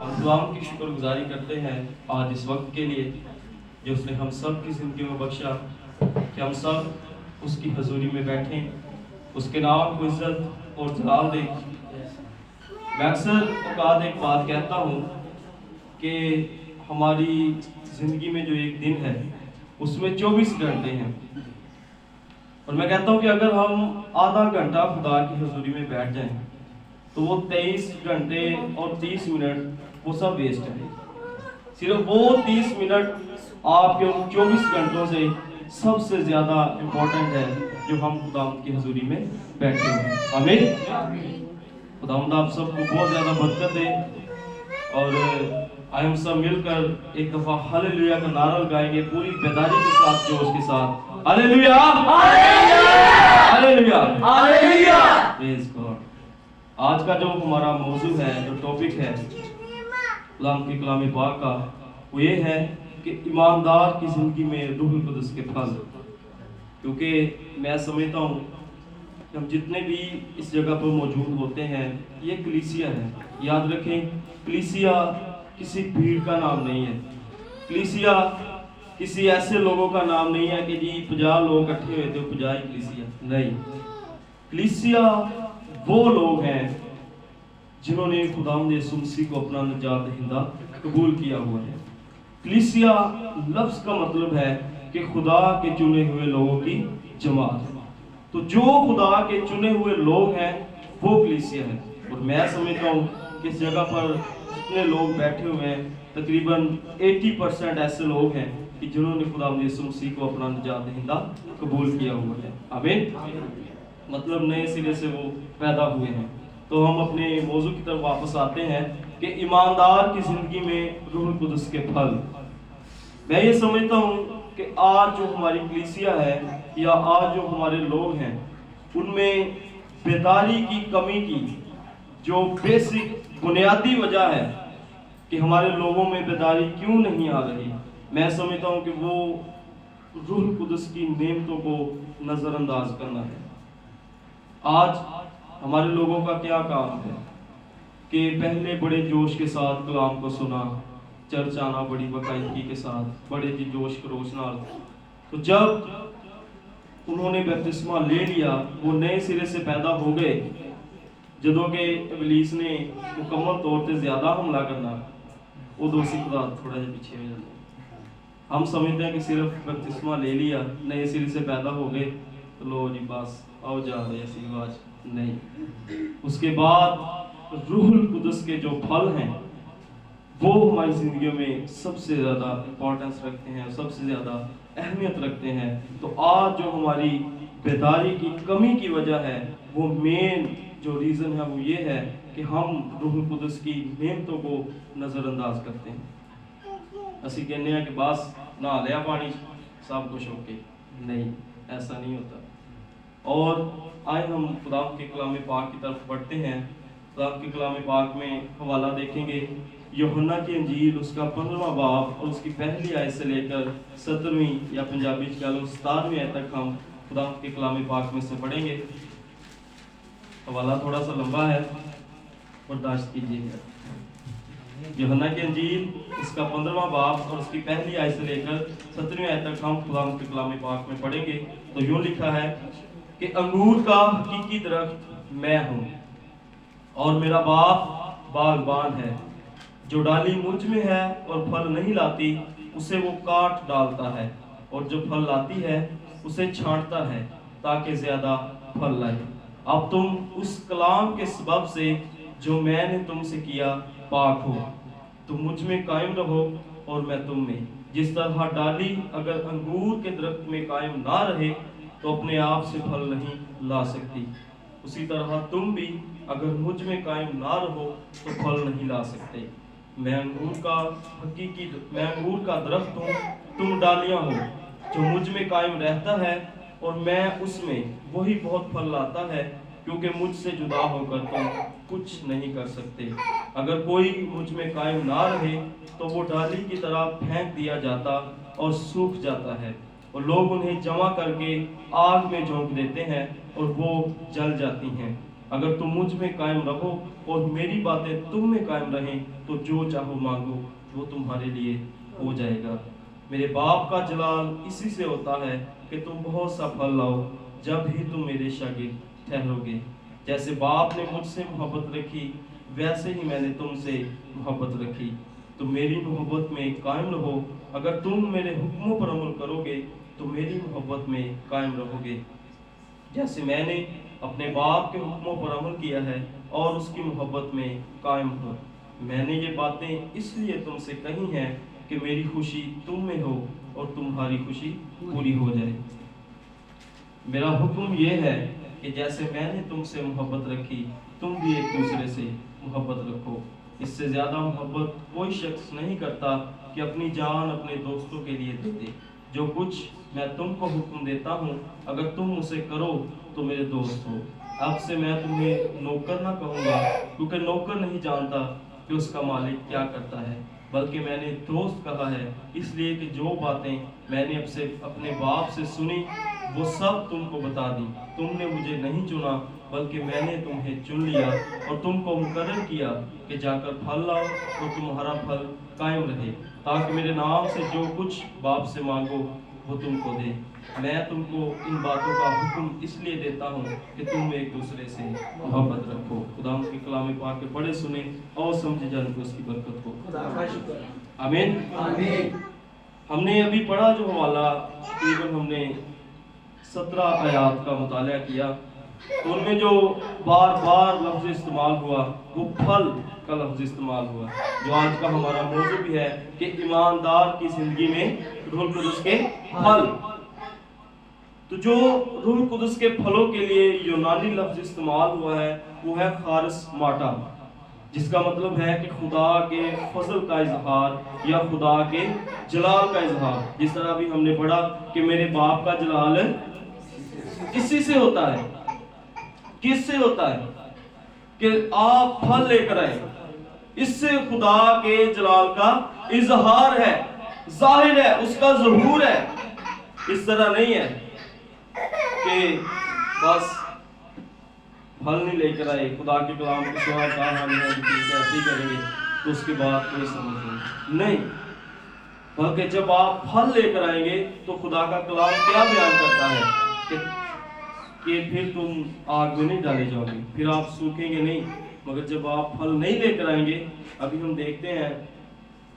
ہم خداوند کی شکر گزاری کرتے ہیں آج اس وقت کے لیے جو اس نے ہم سب کی زندگی میں بخشا کہ ہم سب اس کی حضوری میں بیٹھیں، اس کے نام کو عزت اور جلال دیں۔ میں اکثر اوقات ایک بات کہتا ہوں کہ ہماری زندگی میں جو ایک دن ہے اس میں 24 گھنٹے ہیں، اور میں کہتا ہوں کہ اگر ہم آدھا گھنٹہ خدا کی حضوری میں بیٹھ جائیں تو وہ 23 گھنٹے اور 30 منٹ وہ سب ویسٹ ہے۔ صرف وہ 30 منٹ آپ کے ان 24 گھنٹوں سے سب سے زیادہ امپورٹنٹ ہے جو ہم خداوند کی حضوری میں بیٹھے ہیں۔ آمین۔ خداوند آپ سب کو بہت زیادہ برکت دے، اور آئے ہم سب مل کر ایک دفعہ ہاللیلویا کا نعرہ لگائیں گے پوری بیداری کے ساتھ، جوش کے ساتھ۔ ہاللیلویا، ہاللیلویا، ہاللیلویا، پریز گاڈ۔ آج کا جو ہمارا موضوع ہے، جو ٹاپک ہے خداوند کے کلام پاک کا، وہ یہ ہے کہ ایماندار کی زندگی میں روح القدس کے پھل۔ کیونکہ میں سمجھتا ہوں کہ ہم جتنے بھی اس جگہ پر موجود ہوتے ہیں یہ کلیسیا ہے۔ یاد رکھیں، کلیسیا کسی بھیڑ کا نام نہیں ہے، کلیسیا کسی ایسے لوگوں کا نام نہیں ہے کہ جی 50 لوگ اکٹھے ہوئے تھے 50 کلیسیا نہیں۔ کلیسیا وہ لوگ ہیں جنہوں نے خداوند یسوع مسیح کو اپنا نجات دہندہ قبول کیا ہوا ہے۔ کلیسیا لفظ کا مطلب ہے کہ خدا کے چنے ہوئے لوگوں کی جماعت۔ تو جو خدا کے چنے ہوئے لوگ ہیں وہ کلیسیا ہے۔ اور میں سمجھتا ہوں کہ اس جگہ پر جتنے لوگ بیٹھے ہوئے ہیں تقریباً 80% ایسے لوگ ہیں کہ جنہوں نے خداوند یسوع مسیح کو اپنا نجات دہندہ قبول کیا ہوا ہے۔ آمین۔ مطلب نئے سرے سے وہ پیدا ہوئے ہیں۔ تو ہم اپنے موضوع کی طرف واپس آتے ہیں کہ ایماندار کی زندگی میں روح القدس کے پھل۔ میں یہ سمجھتا ہوں کہ آج جو ہماری کلیسیا ہے یا آج جو ہمارے لوگ ہیں ان میں بیداری کی کمی کی جو بیسک بنیادی وجہ ہے کہ ہمارے لوگوں میں بیداری کیوں نہیں آ رہی، میں سمجھتا ہوں کہ وہ روح القدس کی نعمتوں کو نظر انداز کرنا ہے۔ آج ہمارے لوگوں کا کیا کام ہے کہ پہلے بڑے جوش کے ساتھ کلام کو سنا، چرچ آنا بڑی باقاعدگی کے ساتھ، بڑے جوش خروش نال، تو جب انہوں نے بپتسمہ لے لیا وہ نئے سرے سے پیدا ہو گئے۔ جدوں کہ ابلیس نے مکمل طور پہ زیادہ حملہ کرنا، وہ دوسری خدا تھوڑا جا پیچھے ہو جاتا ہے۔ ہم سمجھتے ہیں کہ صرف بپتسمہ لے لیا نئے سرے سے پیدا ہو گئے تو لو جی بس آؤ جا رہے ایسی آواز نہیں۔ اس کے بعد روح القدس کے جو پھل ہیں وہ ہماری زندگیوں میں سب سے زیادہ امپورٹنس رکھتے ہیں، سب سے زیادہ اہمیت رکھتے ہیں۔ تو آج جو ہماری بیداری کی کمی کی وجہ ہے وہ مین جو ریزن ہے وہ یہ ہے کہ ہم روح القدس کی نعمتوں کو نظر انداز کرتے ہیں۔ اسی کہنے ہیں کہ بس نہ لیا پانی سب کچھ اوکے، نہیں، ایسا نہیں ہوتا۔ اور آئے ہم خدا کے کلام پاک کی طرف بڑھتے ہیں۔ خدا کے کلام پاک میں حوالہ دیکھیں گے یوحنا کی انجیل اس کا 15واں باب اور اس کی پہلی آیت سے لے کر 17ویں یا پنجابی کہہ لو 17ویں آیت تک ہم خدا کے کلام پاک میں سے پڑھیں گے۔ حوالہ تھوڑا سا لمبا ہے، برداشت کیجیے گا۔ یوحنا کی انجیل اس کا 15واں باب اور اس کی پہلی آیت سے لے کر 17ویں آیت تک ہم خدا کے کلام پاک میں پڑھیں گے۔ تو یوں لکھا ہے کہ انگور کا حقیقی درخت میں ہوں اور میرا باپ باغبان ہے۔ جو ڈالی مجھ میں ہے اور پھل نہیں لاتی اسے وہ کاٹ ڈالتا ہے، اور جو پھل لاتی ہے اسے چھانٹتا ہے تاکہ زیادہ پھل لائے۔ اب تم اس کلام کے سبب سے جو میں نے تم سے کیا پاک ہو۔ تم مجھ میں قائم رہو اور میں تم میں۔ جس طرح ڈالی اگر انگور کے درخت میں قائم نہ رہے تو اپنے آپ سے پھل نہیں لا سکتی، اسی طرح تم بھی اگر مجھ میں قائم نہ رہو تو پھل نہیں لا سکتے۔ میں انگور کا درخت ہوں، تم ڈالیاں ہو۔ جو مجھ میں قائم رہتا ہے اور میں اس میں، وہی بہت پھل لاتا ہے، کیونکہ مجھ سے جدا ہو کر تم کچھ نہیں کر سکتے۔ اگر کوئی مجھ میں قائم نہ رہے تو وہ ڈالی کی طرح پھینک دیا جاتا اور سوکھ جاتا ہے، اور لوگ انہیں جمع کر کے آگ میں جھونک دیتے ہیں اور وہ جل جاتی ہیں۔ اگر تم مجھ میں قائم رہو اور میری باتیں تم میں قائم رہیں तो जो चाहो मांगो वो तुम्हारे लिए हो जाएगा। मेरे बाप का जलाल इसी से होता है कि तुम बहुत सा फल लाओ, जब ही तुम मेरे शागिर्द ठहरोगे। जैसे बाप ने मुझसे मोहब्बत रखी, वैसे ही मैंने तुमसे मोहब्बत रखी। तुम मेरी मोहब्बत में कायम रहो। अगर तुम मेरे हुक्मों पर अमल करोगे तो मेरी मोहब्बत में कायम रहोगे, जैसे मैंने अपने बाप के हुक्मों पर अमल किया है और उसकी मोहब्बत में कायम हूँ। मैंने ये बातें इसलिए तुमसे कही हैं कि मेरी खुशी तुम में हो और तुम्हारी खुशी पूरी हो जाए। मेरा हुक्म ये है कि जैसे मैंने तुमसे मोहब्बत रखी, तुम भी एक दूसरे से मोहब्बत रखो। इससे ज़्यादा मोहब्बत कोई शख्स नहीं करता कि अपनी जान अपने दोस्तों के लिए दे दे। जो कुछ मैं तुमको हुक्म देता हूँ, अगर तुम उसे करो तो मेरे दोस्त हो। अब से मैं तुम्हें नौकर ना कहूँगा, क्योंकि नौकर नहीं जानता कि उसका मालिक क्या करता है, बल्कि मैंने दोस्त कहा है, इसलिए कि जो बातें मैंने अब से अपने बाप से सुनी वो सब तुमको बता दी। तुमने मुझे नहीं चुना, बल्कि मैंने तुम्हें चुन लिया और तुमको मुकर्रर किया कि जाकर फल लाओ तो तुम्हारा फल कायम रहे, ताकि मेरे नाम से जो कुछ बाप से मांगो वो तुमको दे। मैं तुमको इन बातों का हुक्म इसलिए देता हूँ कि तुम एक दूसरे से मोहब्बत रखो। खुदा की कलाम पाक के पढ़े सुने और समझे जाने को उसकी बरकत हो। आमीन। हमने अभी पढ़ा जो हवाला, तकरीबन हमने 17 आयात का मुताला किया, तो उनमें जो बार बार लफ्ज़ इस्तेमाल हुआ वो फल का लफ्ज़ इस्तेमाल हुआ, जो आज का हमारा मौजू भी है कि ईमानदार की जिंदगी में रूह कुदस के फल। तो जो रूह कुदस के फलों के लिए यूनानी लफ्ज़ इस्तेमाल हुआ है वो है खारिस माटा, जिसका मतलब है कि खुदा के फजल का इजहार या खुदा के जलाल का इजहार। जिस तरह भी हमने पढ़ा कि मेरे बाप का जलाल इसी से होता है। किससे होता है? कि आप फल लेकर आए, इससे खुदा के जलाल का इजहार है, जाहिर है, उसका ज़हूर है। इस तरह नहीं है कि बस फल नहीं लेकर आए, खुदा के कलाम को सुना ऐसे करेंगे तो उसके बाद कोई समझ नहीं, बल्कि जब आप फल लेकर आएंगे तो खुदा का कलाम क्या बयान करता है कि फिर तुम आग में नहीं डाले जाओगे, फिर आप सूखेंगे नहीं। मगर जब आप फल नहीं लेकर आएंगे, अभी हम देखते हैं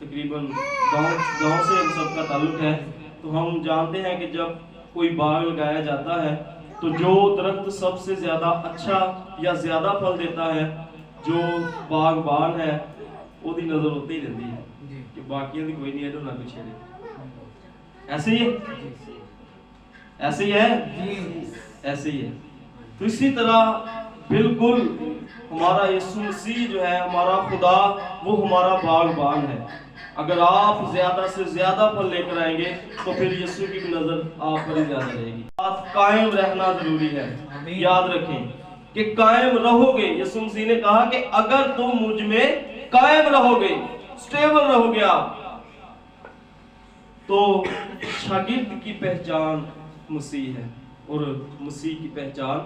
तकरीबन गांव से हम सबका ताल्लुक है, तो हम जानते हैं कि जब कोई बाग लगाया जाता है तो जो दरख्त सबसे ज्यादा अच्छा या ज्यादा फल देता है, जो बागबान है उसकी नजर होती ही रहती है कि बाकी की कोई नहीं है तो ना कुछ है। ऐसे ही है, ऐसे ही है, ऐसे ही है। तो इसी तरह बिल्कुल हमारा यीशु मसीह जो है, हमारा खुदा, वो हमारा बागबान है। अगर आप ज्यादा से ज्यादा फल लेकर आएंगे तो फिर यीशु की भी नजर आप पर ही ज्यादा रहेगी। बात कायम रहना जरूरी है, याद रखें कि कायम रहोगे। यीशु मसीह ने कहा कि अगर तुम मुझ में कायम रहोगे, स्टेबल रहोगे आप, तो शागिर्द की पहचान मसीह है और मसीह की पहचान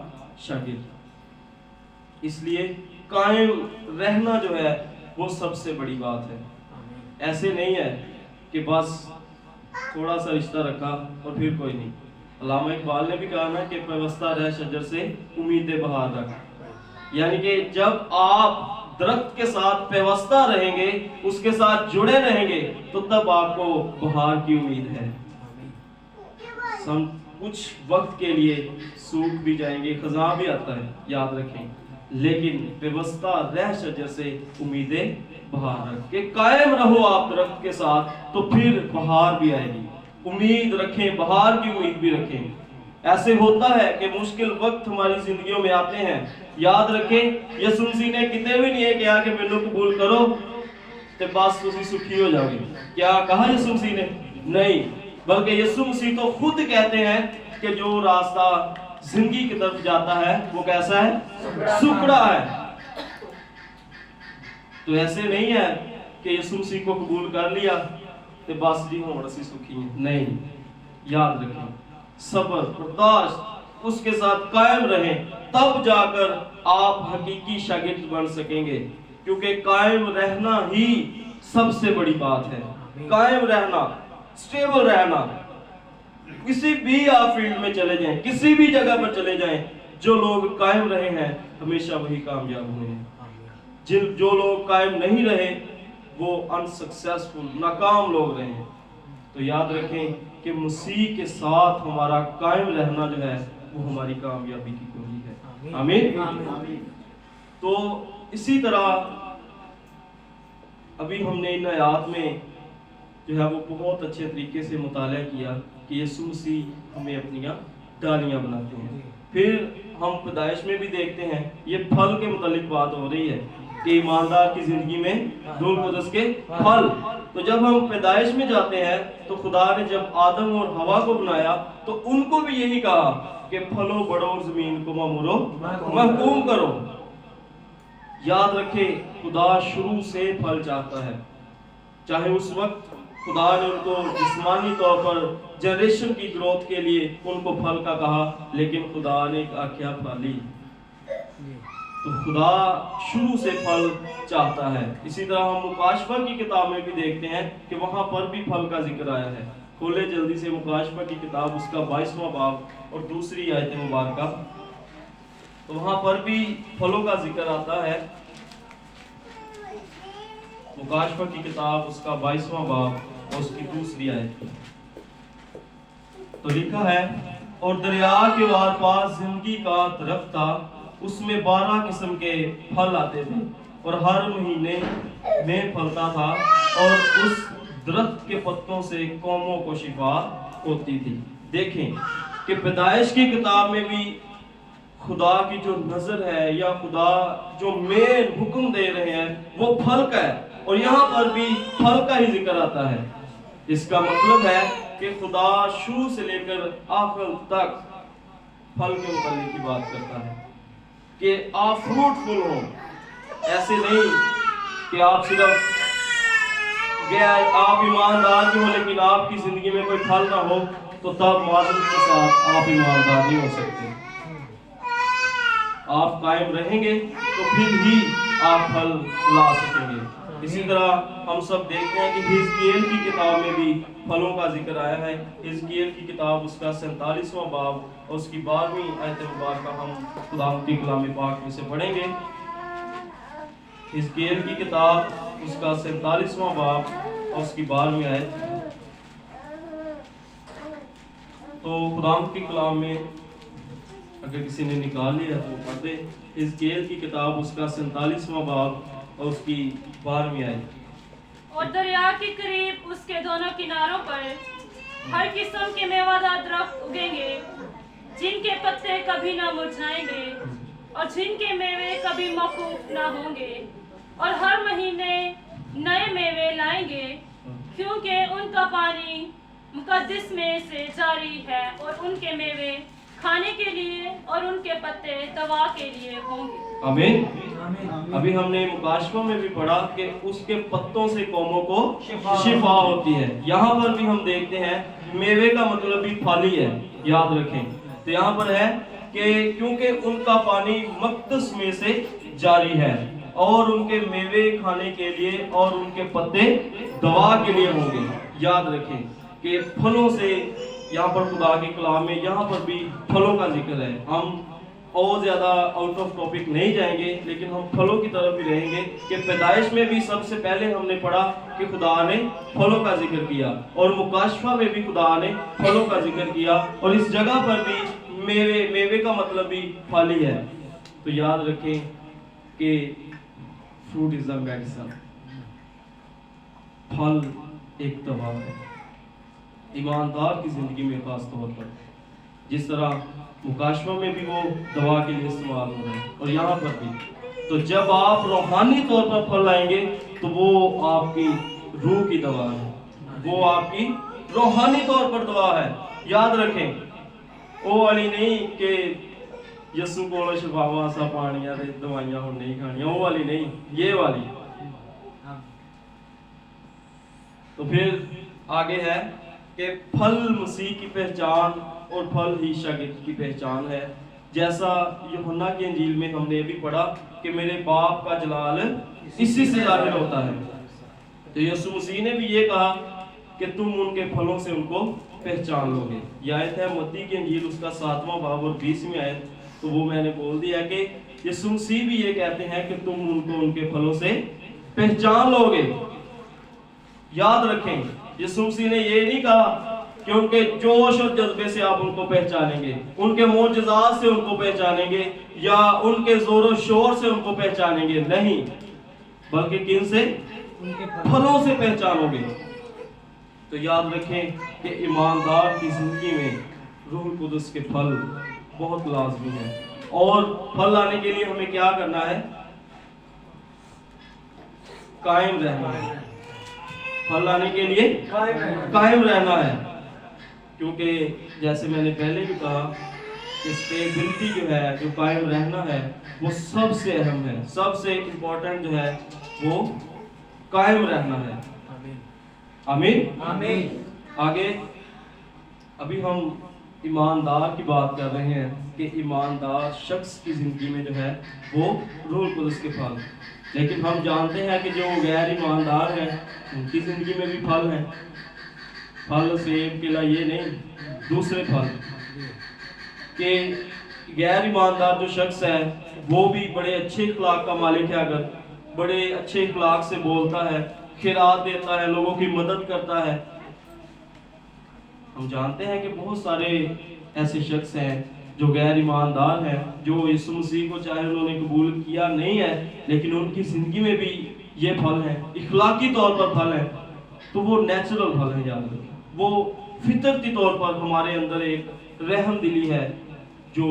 शागिर्द। इसलिए कायम रहना जो है वो सबसे बड़ी बात है। ऐसे नहीं है कि बस थोड़ा सा रिश्ता रखा और फिर कोई नहीं। अल्लामा इकबाल ने भी कहा ना कि व्यवस्था रह शजर से उम्मीदें बहार रख, यानी कि जब आप दरख्त के साथ व्यवस्था रहेंगे, उसके साथ जुड़े रहेंगे, तो तब आपको बहार की उम्मीद है। कुछ वक्त के लिए सूख भी जाएंगे, खजा भी आता है, याद रखें, लेकिन व्यवस्था रह शजर से उम्मीदें बहार रख के कायम रहो आप दरख्त के साथ, तो फिर बहार भी आएगी। उम्मीद रखें, बहार की उम्मीद भी रखें। ऐसे होता है कि मुश्किल वक्त हमारी जिंदगियों में आते हैं, याद रखें यीशु मसीह ने कितने भी नहीं किया कि मैनू कबूल करो तो बस तुम सुखी हो जाओगे। क्या कहा यीशु मसीह ने? नहीं, बल्कि यीशु मसीह तो खुद कहते हैं कि जो रास्ता जिंदगी की तरफ जाता है वो कैसा है? सुखड़ा है। तो ऐसे नहीं है कि यीशु मसीह को कबूल कर लिया तो बस जी हुण असीं सुखी हैं, नहीं। याद रखें, सब्र, बर्दाश्त, उसके साथ कायम रहें, तब जाकर आप हकीकी शागिर्द बन सकेंगे। क्योंकि कायम रहना ही सबसे बड़ी बात है। कायम रहना, स्टेबल रहना। किसी भी आप फील्ड में चले जाएं, किसी भी जगह पर चले जाएं, जो लोग कायम रहे हैं हमेशा वही कामयाब हुए हैं। जो लोग कायम नहीं रहे वो अनसक्सेसफुल, नाकाम लोग रहे हैं। तो याद रखें कि मसीह के साथ हमारा कायम रहना जो है वो हमारी कामयाबी की कुंजी है। आमीन। तो इसी तरह अभी हमने इन आयात में जो है वो बहुत अच्छे तरीके से मुताला किया कि यीशु मसीह हमें अपनी डालियां बनाते हैं। फिर हम पैदाइश में भी देखते हैं ये फल के मुतालिक बात हो रही है कि ईमानदार की जिंदगी में रूह कुदस के फल। तो जब हम पैदाइश में जाते हैं तो खुदा ने जब आदम और हवा को बनाया तो उनको भी यही कहा कि फलो बढ़ो और जमीन को मामूरो महकूम करो। याद रखें खुदा शुरू से फल चाहता है। चाहे उस वक्त खुदा ने उनको जिस्मानी तौर पर जनरेशन की ग्रोथ के लिए उनको फल का कहा, लेकिन खुदा ने एक आज्ञा पाली। तो खुदा शुरू से फल चाहता है। इसी तरह हम मुकाशफा की किताब में भी देखते हैं कि वहां पर भी फल का जिक्र आया है। खोले जल्दी से मुकाशफा की किताब, उसका 22वां बाब और दूसरी आयत मुबारका। तो वहां पर भी फलों का जिक्र आता है। मुकाशफा की किताब उसका 22वां बाब और उसकी दूसरी आयत। तो लिखा है, और दरिया के वार पास जिंदगी का दरख्त था, उसमें 12 किस्म के फल आते थे और हर महीने में फलता था, और उस दरख्त के पत्तों से कौमों को शिफा होती थी। देखें कि पैदाइश की किताब में भी खुदा की जो नजर है या खुदा जो मेन हुक्म दे रहे हैं वो फल का है, और यहाँ पर भी फल का ही जिक्र आता है। इसका मतलब है कि खुदा शुरू से लेकर आखिर तक फल के मुताबिक की बात करता है कि आप फ्रूटफुल हो। ऐसे नहीं कि आप सिर्फ आप ईमानदार भी हो लेकिन आपकी जिंदगी में कोई फल ना हो, तो तब मासूम के साथ आप ईमानदार नहीं हो सकते। आप कायम रहेंगे तो फिर ही आप फल ला सकेंगे। इसी तरह हम सब देखते हैं कि हिजकियेल की किताब में भी फलों का जिक्र आया है। हिजकियेल की किताब उसका 47वां बाब और उसकी 12वीं आयत मुबारक हम खुदा की कलाम पाक में से पढ़ेंगे। हिजकियेल की किताब उसका 47वां बाब और उसकी 12वीं आयत। तो खुदा की कलाम में अगर किसी ने निकाल लिया तो पढ़ दे। हिजकियेल की किताब उसका 47वां बाब और उसकी 12वीं आयत। और दरिया के करीब उसके दोनों किनारों पर हर किस्म के मेवादार दरख्त उगेंगे, जिनके पत्ते कभी ना मुरझाएंगे और जिनके मेवे कभी मौकूफ ना होंगे, और हर महीने नए मेवे लाएंगे, क्योंकि उनका पानी मुकद्दस में से जारी है, और उनके मेवे खाने के लिए और उनके पत्ते दवा के लिए होंगे। आमीन। अभी हमने मुकाशफा में भी पढ़ा कि उसके पत्तों से कौमों को शिफा होती है। यहाँ पर भी हम देखते हैं मेवे का मतलब भी फल ही है। याद रखें तो यहाँ पर है कि क्योंकि उनका पानी मुकद्दस में से जारी है और उनके मेवे खाने के लिए और उनके पत्ते दवा के लिए होंगे। याद रखें कि फलों से यहाँ पर खुदा के कलाम में यहाँ पर भी फलों का जिक्र है। हम और ज्यादा आउट ऑफ टॉपिक नहीं जाएंगे, लेकिन हम फलों की तरफ ही रहेंगे कि पैदाइश में भी सबसे पहले हमने पढ़ा कि खुदा ने फलों का जिक्र किया, और मुकाशफा में भी खुदा ने फलों का जिक्र किया, और इस जगह पर भी मेवे का मतलब भी फल ही है। तो याद रखें कि फ्रूट इज द मेडिसिन, फल एक दवा है ईमानदार की जिंदगी में, खास तौर पर जिस तरह मुकाशफा में भी वो दवा के लिए इस्तेमाल हो रहे हैं और यहाँ पर भी। तो जब आप रूहानी तौर पर फल लाएंगे तो वो आपकी रूह की दवा है, वो आपकी रूहानी तौर पर दवा है। याद रखें वो वाली नहीं कि यसु को शफावा सा पानिया दवाइयां हम नहीं खानिया, वो वाली नहीं, ये वाली। तो फिर आगे है कि फल मसीह की पहचान और फल ही शागिर्द की पहचान है। जैसा यूहन्ना की इंजील में हमने भी पढ़ा कि मेरे बाप का जलाल इसी से जाहिर होता है। तो यीशु मसीह ने भी ये कहा कि तुम उनके फलों से उनको पहचान लोगे। ये आयत है मत्ती की इंजील उसका 7वां बाब और 20वीं आयत। तो वो मैंने बोल दिया कि यीशु मसीह भी ये कहते हैं कि तुम उनको उनके फलों से पहचान लोगे। याद रखें, यीशु मसीह ने ये नहीं कहा कि उनके जोश और जज्बे से आप उनको पहचानेंगे, उनके मोजज़ात से उनको पहचानेंगे या उनके जोर और शोर से उनको पहचानेंगे, नहीं, बल्कि किन से? उनके फलों से पहचानोगे। तो याद रखें कि ईमानदार की जिंदगी में रूह कुदस के फल बहुत लाजमी है। और फल लाने के लिए हमें क्या करना है? कायम रहना है। फल लाने के लिए कायम रहना है, क्योंकि जैसे मैंने पहले भी कहा कि स्टेबिलिटी जो है, जो कायम रहना है, वो सबसे अहम है, सबसे इम्पोर्टेंट जो है वो कायम रहना है। आमीन आमीन। आगे अभी हम ईमानदार की बात कर रहे हैं कि ईमानदार शख्स की जिंदगी में जो है वो रूह कुदस के फल, लेकिन हम जानते हैं कि जो गैर ईमानदार हैं उनकी जिंदगी में भी फल हैं। फल सेब केला ये नहीं, दूसरे फल कि गैर ईमानदार जो शख्स है वो भी बड़े अच्छे इखलाक का मालिक है, अगर बड़े अच्छे इखलाक से बोलता है, खिरात देता है, लोगों की मदद करता है। हम जानते हैं कि बहुत सारे ऐसे शख्स हैं जो गैर ईमानदार हैं, जो यीशु मसीह को चाहे उन्होंने कबूल किया नहीं है, लेकिन उनकी जिंदगी में भी ये फल हैं, इखलाकी तौर पर फल हैं। तो वो नेचुरल फल है, याद रखें, वो फितरती तौर पर हमारे अंदर एक रहम दिली है, जो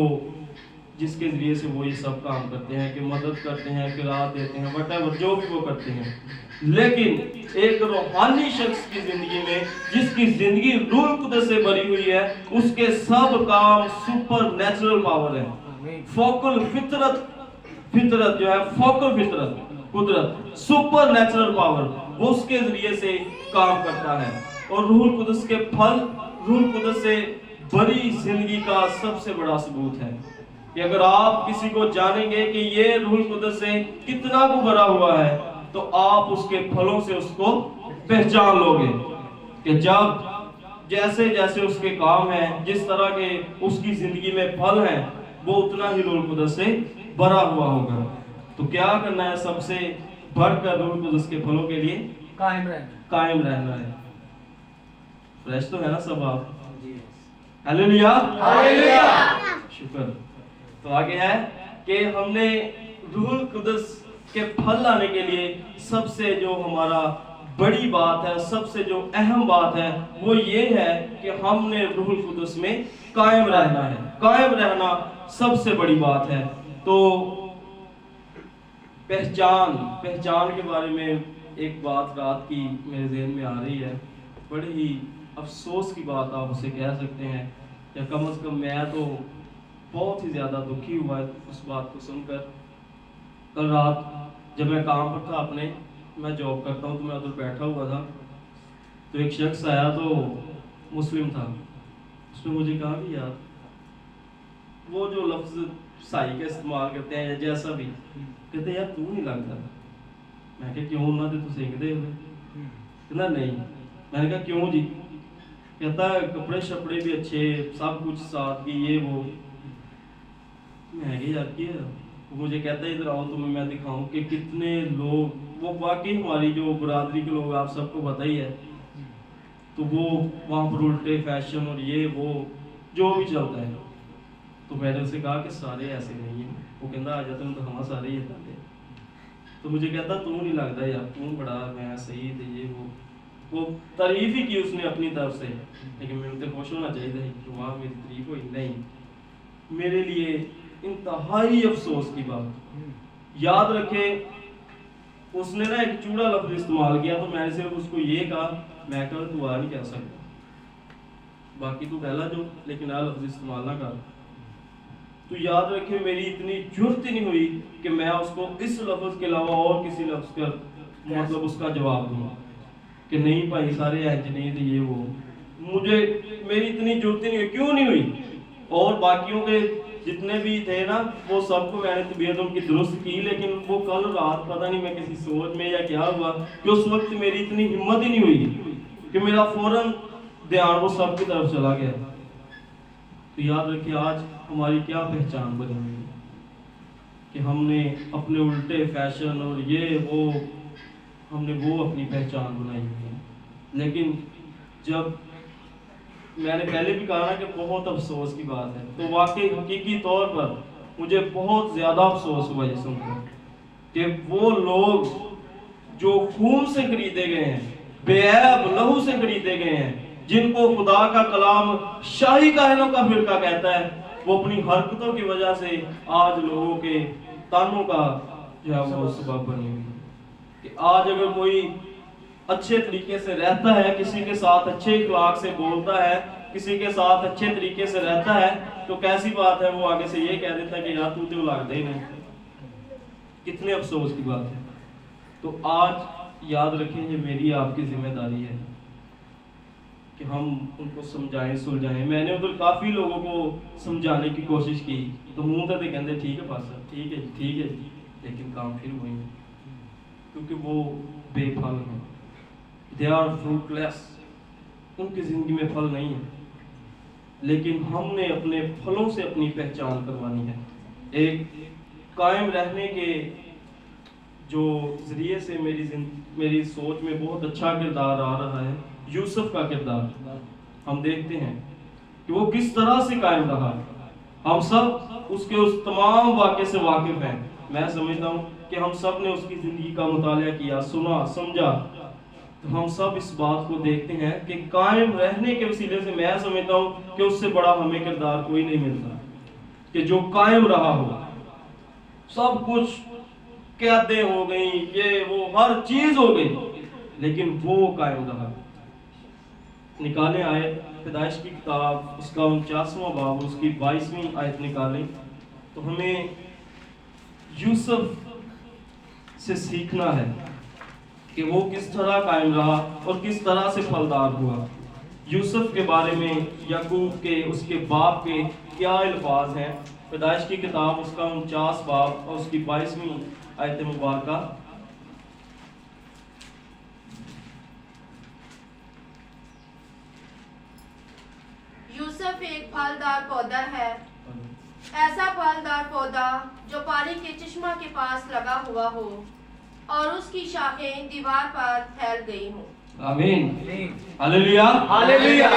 जिसके जरिए से वो ये सब काम करते हैं कि मदद करते हैं, खिरात देते हैं, वटेवर जो भी वो करते हैं। लेकिन एक रूहानी शख्स की जिंदगी में, जिसकी जिंदगी रूह कुदस से भरी हुई है, उसके सब काम सुपर नेचुरल पावर है। फोकल फितरत जो है, फोकल फितरत कुदरत, सुपर नेचुरल पावर, वो उसके जरिए से काम करता है। और रूह कुदस के फल रूह कुदस से भरी जिंदगी का सबसे बड़ा सबूत है कि अगर आप किसी को जानेंगे कि ये रूह कुदस से कितना को भरा हुआ है, तो आप उसके फलों से उसको पहचान लोगे कि जब जैसे जैसे उसके काम हैं, जिस तरह के उसकी जिंदगी में फल हैं, वो उतना ही रूह कुदस से भरा हुआ होगा। तो क्या करना है? सबसे बढ़कर रूह कुदस के फलों के लिए कायम रहना है। फ्रेश तो है ना सब आप? हालेलुया हालेलुया, शुक्र। तो आगे है कि हमने रूह कुदस के फल लाने के लिए सबसे जो हमारा बड़ी बात है, सबसे जो अहम बात है, वो ये है कि हमने रूह कुदस में कायम रहना है। कायम रहना सबसे बड़ी बात है। तो पहचान के बारे में एक बात रात की मेरे ज़हन में आ रही है, बड़ी ही अफसोस की बात आप उसे कह सकते हैं, या कम से कम मैं तो बहुत ही ज़्यादा दुखी हुआ उस बात को सुनकर। कल रात जब मैं काम पर था अपने, मैं जॉब करता हूँ, तो मैं उधर बैठा हुआ था, तो एक शख्स आया, तो मुस्लिम था। उसने मुझे कहा भी यार, वो जो लफ्ज़ साई का इस्तेमाल करते हैं या जैसा भी, कहते यार तू नहीं लगता। मैं कहा क्यों ना, तो सीखते हो? कहना नहीं। मैंने कहा क्यों जी? कहता कपड़े शपड़े भी अच्छे, सब कुछ साथ की, ये वो। मैं कहा यार क्या? मुझे कहता है इधर आओ तुम्हें मैं दिखाऊं कि कितने लोग, वो वाकई हमारी जो बरादरी के लोग आप सबको पता ही है, तो वो वहाँ पर उल्टे फैशन और ये वो जो भी चलता है। तो मैंने उसे कहा कि सारे ऐसे नहीं हैं। वो कहता आ जाते हैं तो हम सारे ही होते हैं। तो मुझे कहता तू नहीं लगता यार, तू बड़ा मैं सही थे, ये वो तारीफ ही की उसने अपनी तरफ से, लेकिन मैं तो खुश होना चाहिए कि वहाँ मेरी तारीफ हुई नहीं। मेरे लिए इंतहाई अफसोस की बात। याद रखें उसने ना एक चूड़ा लफ्ज इस्तेमाल किया, तो मैंने सिर्फ उसको ये कहा, मैं कहा तू आ नहीं कह सकता, बाकी तू कहला जो, लेकिन आ लफ्ज इस्तेमाल ना कर। तो याद रखें मेरी इतनी जुर्त ही नहीं हुई कि मैं उसको इस लफ्ज के अलावा और किसी लफ्ज का मतलब उसका जवाब दूँ कि नहीं भाई सारे ऐज नहीं थे, ये वो। मुझे मेरी इतनी जुर्त ही नहीं हुई। क्यों नहीं हुई? और बाकियों के जितने भी थे ना वो सबको मैंने तबीयत उनकी दुरुस्त की, लेकिन वो कल रात पता नहीं मैं किसी सोच में या क्या हुआ कि उस वक्त मेरी इतनी हिम्मत ही नहीं हुई कि मेरा फौरन ध्यान वो सब की तरफ चला गया। तो याद रखिए आज हमारी क्या पहचान बनी हुई है कि हमने अपने उल्टे फैशन और ये वो हमने वो अपनी पहचान बनाई हुई है। लेकिन जब मैंने पहले भी कहा ना कि बहुत अफसोस की बात है, तो वाकई हकीकी तौर पर मुझे बहुत ज़्यादा अफसोस हुआ ये सुनकर कि वो लोग जो खून से खरीदे गए हैं, बेऐब लहू से खरीदे गए हैं, जिनको खुदा का कलाम शाही काहिनों का फिरका कहता है, वो अपनी हरकतों की वजह से आज लोगों के तानों का जो है वो सबब बनी हुई है। कि आज अगर कोई अच्छे तरीके से रहता है, किसी के साथ अच्छे इखलाक से बोलता है, किसी के साथ अच्छे तरीके से रहता है, तो कैसी बात है वो आगे से ये कह देता है कि यार तू तो लागदे ही नहीं। कितने अफसोस की बात है। तो आज याद रखें ये मेरी आपकी जिम्मेदारी है कि हम उनको समझाएं सुलझाएं। मैंने उधर काफ़ी लोगों को समझाने की कोशिश की, तो मुंह तक कहते ठीक है पास ठीक है ठीक है, लेकिन काम फिर वही है, क्योंकि वो बेफल हैं, दे आर फ्रूटलेस, उनकी ज़िंदगी में फल नहीं है। लेकिन हमने अपने फलों से अपनी पहचान करवानी है। एक कायम रहने के जो ज़रिए से मेरी सोच में बहुत अच्छा किरदार आ रहा है यूसुफ का किरदार। हम देखते हैं कि वो किस तरह से कायम रहा। हम सब उसके उस तमाम वाक़े से वाकिफ हैं। मैं समझता हूँ कि हम सब ने उसकी ज़िंदगी का मुतालिया किया, सुना, समझा, तो हम सब इस बात को देखते हैं कि कायम रहने के वसीले से मैं समझता हूँ कि उससे बड़ा हमें किरदार कोई नहीं मिलता कि जो कायम रहा हो। सब कुछ कैदें हो गई, ये वो हर चीज हो गई, लेकिन वो कायम रहा। निकाले आए पैदाइश की किताब उसका 49वां बाब उसकी 22वीं आयत निकालें, तो हमें यूसुफ से सीखना है कि वो किस तरह कायम रहा और किस तरह से फलदार हुआ। यूसुफ के बारे में याकूब के उसके बाप के क्या अल्फाज हैं। पैदाइश की किताब उसका 49 बाब और उसकी 22वीं आयत मुबारका। यूसुफ एक फलदार पौधा है, ऐसा फलदार पौधा जो पानी के चश्मा के पास लगा हुआ हो और उसकी शाखें दीवार पर फैल गई हों। आमीन, हालेलुया, हालेलुया।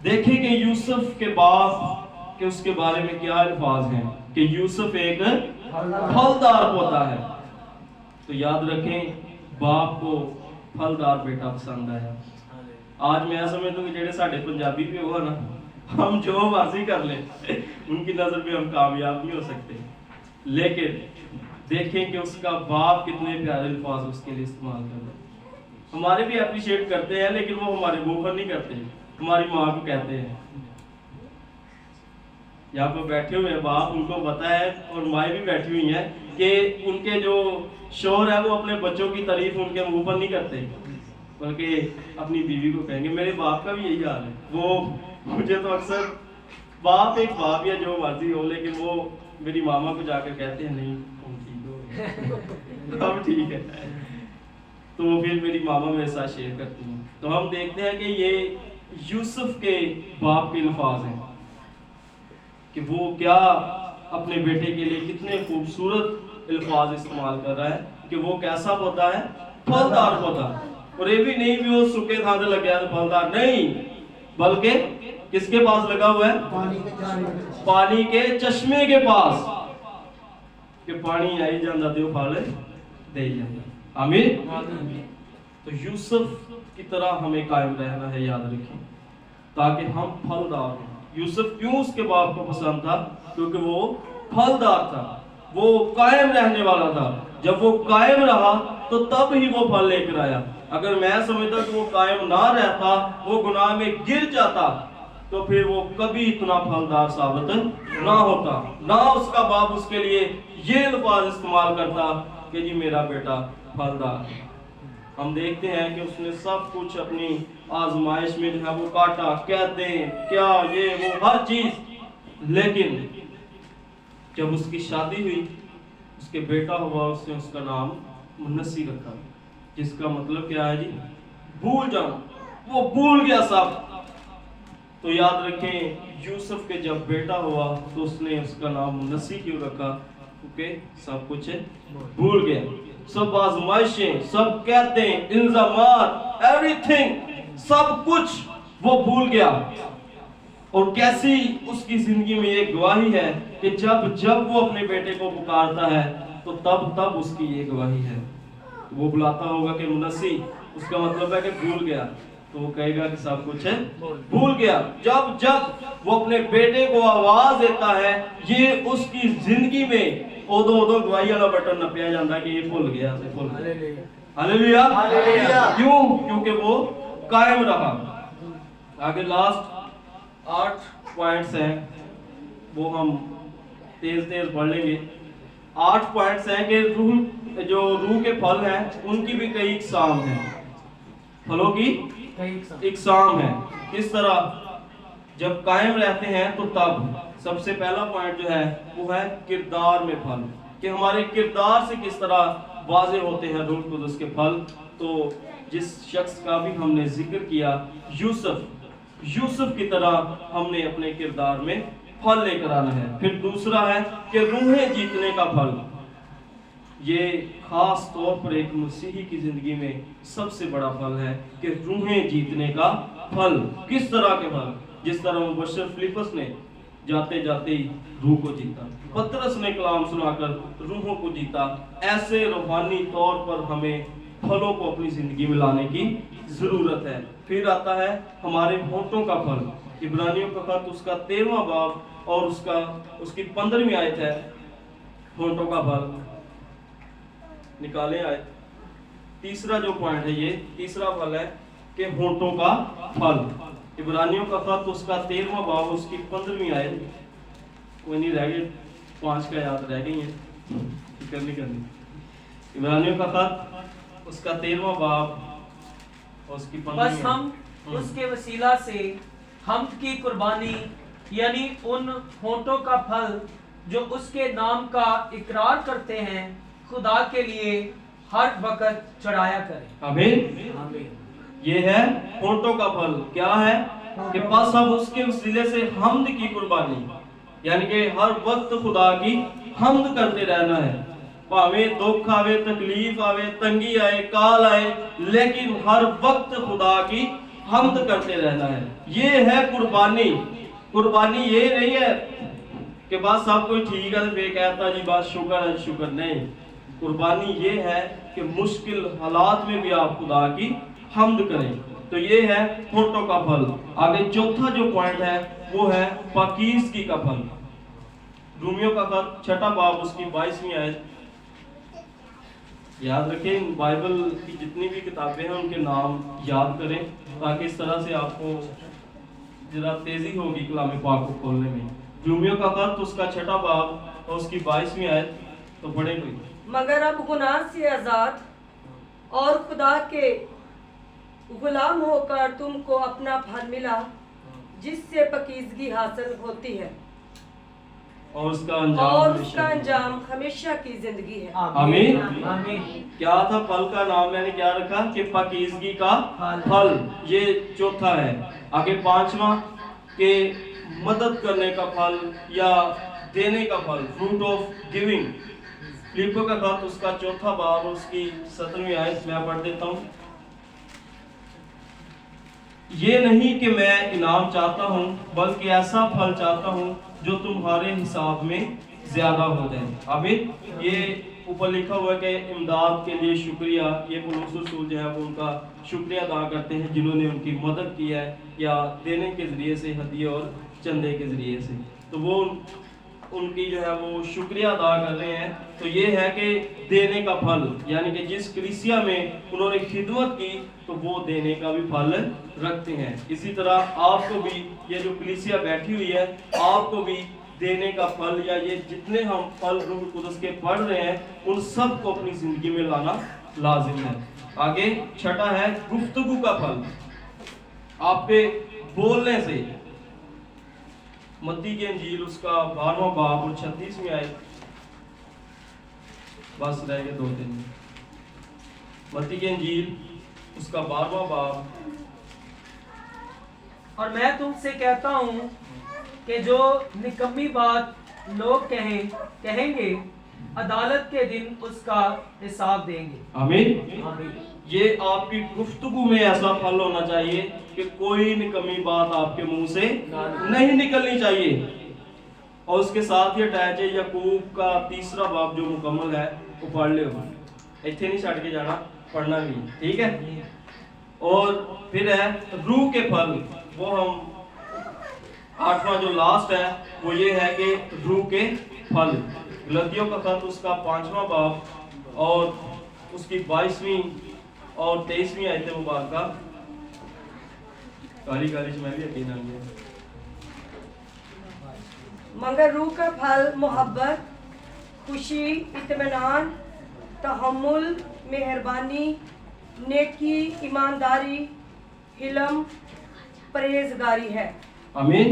देखिए कि यूसुफ के बाप के उसके बारे में क्या अल्फाज हैं कि यूसुफ एक फलदार पौधा है। तो याद रखें बाप को फलदार बेटा पसंद आया। आज मैं समझता हूँ कि जेडे साडे पंजाबी भी हो ना, हम जो मर्जी कर ले उनकी नजर में हम कामयाब नहीं हो सकते, लेकिन देखें कि उसका बाप कितने प्यारे अल्फाज उसके लिए इस्तेमाल कर रहा है। हमारे भी अप्रिशिएट करते हैं, लेकिन वो हमारे मुंह पर नहीं करते, हमारी माँ को कहते हैं। यहाँ पर बैठे हुए हैं बाप, उनको पता है, और माएँ भी बैठी हुई हैं कि उनके जो शोहर है वो अपने बच्चों की तारीफ उनके मुंह पर नहीं करते, बल्कि अपनी बीवी को कहेंगे। मेरे बाप का भी यही हाल है। वो मुझे तो अक्सर बाप एक बाप या जो मर्जी हो, लेकिन वो मेरी मामा को जाकर कहते हैं नहीं तुम ठीक हो अब ठीक है, तो फिर मेरी मामा मेरे साथ शेयर करती हैं। तो हम देखते हैं कि ये यूसुफ के बाप के अल्फाज हैं कि वो क्या अपने बेटे के लिए कितने खूबसूरत अल्फाज इस्तेमाल कर रहा है कि वो कैसा पौधा है, फलदार पौधा। और ये भी नहीं भी वो सूखे थाने लग गया तो फलदार नहीं, बल्कि किसके पास लगा हुआ है, पानी के चश्मे के पास, कि पानी आई जाता तो फल दे जाता। आमीन। तो यूसुफ की तरह हमें कायम रहना है, याद रखें, ताकि हम फलदार हों। यूसुफ क्यों उसके बाप को पसंद था? क्योंकि वो फलदार था, वो कायम रहने वाला था। जब वो कायम रहा तो तब ही वो फल लेकर आया। अगर मैं समझता कि वो कायम ना रहता, वो गुनाह में गिर जाता, तो फिर वो कभी इतना फलदार साबित ना होता, ना उसका बाप उसके लिए ये अल्फाज इस्तेमाल करता कि जी मेरा बेटा फलदार। हम देखते हैं कि उसने सब कुछ अपनी आजमाइश में जो है वो काटा, कहते क्या ये वो हर चीज, लेकिन जब उसकी शादी हुई, उसके बेटा हुआ, उसने उसका नाम मुन्नसी रखा, जिसका मतलब क्या है जी? भूल जाना। वो भूल गया सब। तो याद रखें, यूसुफ के जब बेटा हुआ तो उसने उसका नाम मुन्नसी क्यों रखा? क्योंकि सब कुछ भूल गया, सब आजमाइशें, सब कहते हैं, इल्जामात, एवरीथिंग, सब कुछ वो भूल गया। और कैसी उसकी जिंदगी में ये गवाही है कि जब जब वो अपने बेटे को पुकारता है तो तब तब उसकी ये गवाही है। वो बुलाता होगा कि मुन्नसी, उसका मतलब है कि भूल गया, तो वो कहेगा कि सब कुछ है भूल गया। जब जब वो अपने बेटे को आवाज देता है, ये उसकी जिंदगी में ओदो गवाही वाला बटन नपिया जाता है कि ये भूल गया, से भूल गया। Hallelujah, hallelujah. क्यों? क्योंकि वो कायम रहा। आगे लास्ट 8 पॉइंट्स हैं, वो हम तेज तेज पढ़ लेंगे। 8 पॉइंट्स हैं कि रूह के फल हैं, उनकी भी कई इकसाम हैं, फलों की इकसाम है। किस तरह? जब कायम रहते हैं तो तब सबसे पहला पॉइंट जो है वो है किरदार में फल, कि हमारे किरदार से किस तरह वाज़े होते हैं रूह कुदस के फल। तो जिस शख्स का भी हमने जिक्र किया, यूसुफ की तरह हमने अपने किरदार में फल लेकर आना है। फिर दूसरा है कि रूहें जीतने का फल। ये खास तौर पर एक मसीही की जिंदगी में सबसे बड़ा फल है कि रूहें जीतने का फल। किस तरह के फल? जिस तरह मुबश्शिर फिलिप्पस ने जाते जाते ही रूह को जीता, पतरस ने कलाम सुनाकर रूहों को जीता, ऐसे रूहानी तौर पर हमें फलों को अपनी जिंदगी में लाने की जरूरत है। फिर आता है हमारे होठों का फल। इब्रानियों का खत उसका 13वां बाब और उसकी 15वीं आयत है, होठों का फल निकाले आए। तीसरा जो पॉइंट है, ये तीसरा फल है कि होठों का फल। इब्रानियों का खत उसका 13वां बाब उसकी 15वीं आयत। कोई नहीं रह गए, 5 का याद रह गई है, फिक्र नहीं करनी। इब्रानियों का खत उसका 13वां बाब और उसकी 15वीं। बस हम उसके वसीला से हमद की कुर्बानी यानी उन होठों का फल जो उसके नाम का इकरार करते हैं खुदा के लिए हर वक्त चढ़ाया करें। आमीन। ये है होठों का फल। क्या है कि बस हम उसके वसीले से हमद की कुर्बानी, यानी कि हर वक्त खुदा की हमद करते रहना है। भावे दुख आवे, तकलीफ आवे, तंगी आए, काल आए, लेकिन हर वक्त खुदा की हमद करते रहना है। ये है कुर्बानी। कुर्बानी ये नहीं है कि बस सब कोई ठीक है तो फिर कहता जी बस शुक्र है शुक्र। नहीं, कुर्बानी ये है कि मुश्किल हालात में भी आप खुदा की हमद करें। तो ये है होठों का फल। आगे चौथा जो पॉइंट है वो है पाकीज़गी का फल। रोमियो का खत 6वां बाब उसकी 22वीं आयत। याद रखें, बाइबल की जितनी भी किताबें हैं उनके नाम याद करें, ताकि इस तरह से आपको जरा तेजी होगी कलाम पाक को खोलने में। रोमियो का खत उसका 6वां बाब और उसकी 22वीं आयत। तो पढ़े कोई। मगर अब गुनाह से आजाद और खुदा के गुलाम होकर तुमको अपना फल मिला, जिससे पाकीज़गी हासिल होती है और उसका अंजाम हमेशा की जिंदगी है। आमीन। आमीन। क्या था फल का नाम? मैंने क्या रखा कि पाकीज़गी का फल। ये चौथा है। आगे 5वां के मदद करने का फल या देने का फल, फ्रूट ऑफ गिविंग। फिलिप्पियों का खत उसका 4वां बाब उसकी 17वीं आयत मैं पढ़ देता हूँ। ये नहीं कि मैं इनाम चाहता हूँ, बल्कि ऐसा फल चाहता हूँ जो तुम्हारे हिसाब में ज्यादा हो जाए। आमीन। ये ऊपर लिखा हुआ है कि इमदाद के लिए शुक्रिया। ये पौलुस रसूल जो है वो उनका शुक्रिया अदा करते हैं जिन्होंने उनकी मदद की है, या देने के जरिए से, हदिये और चंदे के जरिए से। तो वो उनकी जो है वो शुक्रिया अदा कर रहे हैं। तो ये है कि देने का फल, यानी कि जिस कलीसिया में उन्होंने खिदमत की तो वो देने का भी फल रखते हैं। इसी तरह आपको भी, ये जो कलीसिया बैठी हुई है, आपको भी देने का फल, या ये जितने हम फल रूह कुदस के पढ़ रहे हैं उन सब को अपनी जिंदगी में लाना लाजिम है। आगे 6वां है गुफ्तगू का फल। आपके बोलने से, मत्ती की इंजील उसका 12वां बाब और 36वीं आयत, बस रह गए 2-3। मत्ती की इंजील उसका 12वां बाब, और मैं तुमसे कहता हूँ कि जो निकम्मी बात लोग कहेंगे अदालत के दिन उसका हिसाब देंगे। आमीन। आमीन। ये आपकी गुफ्तगू में ऐसा फल होना चाहिए कि कोई निकम्मी बात आपके मुंह से नहीं निकलनी चाहिए। और उसके साथ ही अटैच है याकूब का 3रा बाब जो मुकम्मल है वो पढ़ ले, इतने नहीं छड़ के जाना, पढ़ना भी, ठीक है। और फिर है रूह के फल, वो हम 8वां जो लास्ट है वो ये है कि रूह के फल। गलतियों का खत उसका 5वां बाब और उसकी 22वीं और 23वीं आयत मुबारका। काली काली मैं भी यकीन आ गया। मगर रूह का फल मोहब्बत, खुशी, इत्मीनान, तहम्मुल, मेहरबानी, नेकी, ईमानदारी, हिलम, परहेजगारी है। आमीन।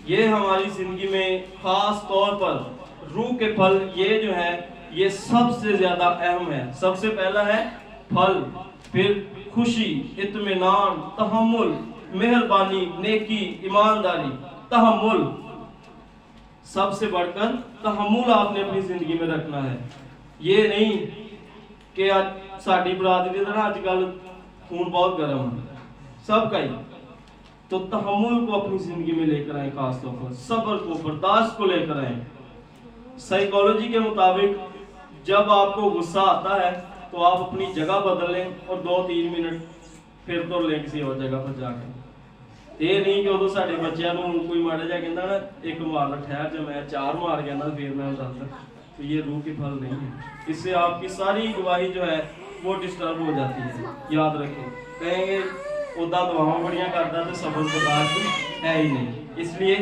ये हमारी जिंदगी में खास तौर पर रूह के फल ये जो है ये सबसे ज्यादा अहम है। सबसे पहला है फल, फिर खुशी, इत्मीनान, तहम्मुल, मेहरबानी, नेकी, ईमानदारी, तहम्मुल। सबसे बढ़कर तहम्मुल आपने अपनी जिंदगी में रखना है। ये नहीं कि आज साड़ी बरादरी का आजकल खून बहुत गर्म है सबका ही, तो तहम्मुल को अपनी जिंदगी में लेकर आए, खास तौर पर सब्र को, बर्दाश्त को लेकर आए। साइकोलॉजी के मुताबिक जब आपको गुस्सा आता है तो आप अपनी जगह बदल लें और 2-3 मिनट फिर तो लें किसी और जगह पर जाकर। ये नहीं कि उदों साडे बच्चों को कोई माड़ा जा कहता ना एक मार ठहर जा, मैं 4 मार गया ना फिर मैं दस, तो ये रूह के फल नहीं है। इससे आपकी सारी गवाही जो है वो डिस्टर्ब हो जाती है। याद रखें, कहेंगे उदा दुआवां बड़ियां करता तो सब्र बर्दाश्त है ही नहीं। इसलिए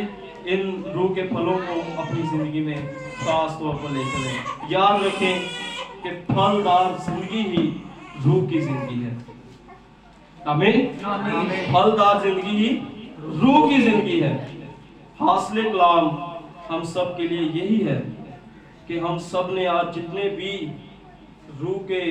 इन रूह के फलों को अपनी जिंदगी में खास तौर पर लेकर आए। याद रखें कि फलदार जिंदगी ही रूह की जिंदगी है। आमीन। फलदार जिंदगी ही रूह की जिंदगी है। हासिल कलाम हम सब के लिए यही है कि हम सब ने आज जितने भी रूह के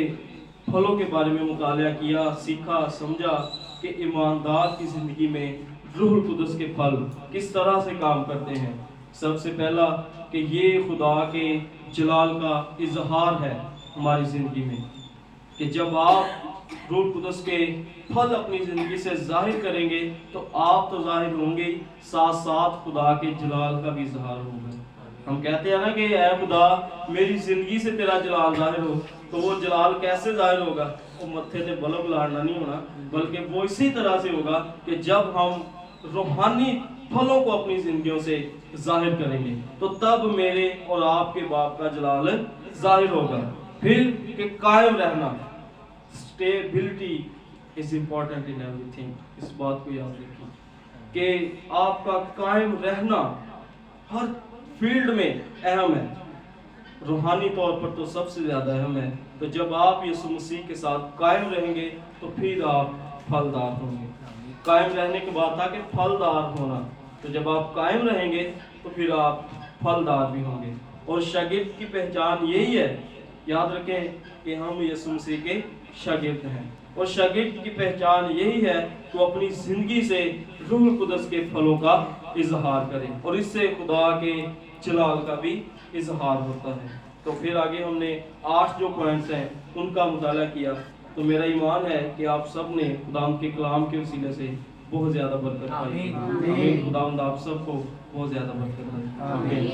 फलों के बारे में मुतालिया किया, सीखा, समझा कि ईमानदार की जिंदगी में रूहुल कुदस के फल किस तरह से काम करते हैं। सबसे पहला कि ये खुदा के जलाल का इजहार है हमारी ज़िंदगी में, कि जब आप रूह कुदस के फल अपनी ज़िंदगी से जाहिर करेंगे तो आप तो जाहिर होंगे ही, साथ साथ खुदा के जलाल का भी इजहार होगा। हम कहते हैं ना कि ऐ खुदा मेरी ज़िंदगी से तेरा जलाल जाहिर हो, तो वो जलाल कैसे जाहिर होगा? वो मत्थे पे बल्ब लाना नहीं होना, बल्कि वो इसी तरह से होगा कि जब हम रूहानी फलों को अपनी जिंदगियों से जाहिर करेंगे तो तब मेरे और आपके बाप का जलाल जाहिर होगा। फिर कि कायम रहना, stability is important in everything. इस बात को याद रखिए कि आपका कायम रहना हर फील्ड में अहम है, रूहानी तौर पर तो सबसे ज़्यादा अहम है। तो जब आप यीशु मसीह के साथ कायम रहेंगे तो फिर आप फलदार होंगे। कायम रहने के बाद था कि फलदार होना, तो जब आप कायम रहेंगे तो फिर आप फलदार भी होंगे। और शागिर्द की पहचान यही है, याद रखें कि हम यीशु मसीह के शागिर्द हैं। और शागिर्द की पहचान यही है कि वो अपनी ज़िंदगी से रूह कुदस के फलों का इजहार करें, और इससे खुदा के जलाल का भी इजहार होता है। तो फिर आगे हमने 8 जो पॉइंट्स हैं उनका मुताला किया। तो मेरा ईमान है कि आप सब ने खुदाम के कलाम के वसीले से बहुत ज़्यादा बरकत पाई। आमीन। खुदावंद आप सबको बहुत ज़्यादा बरकत पाई। आमीन।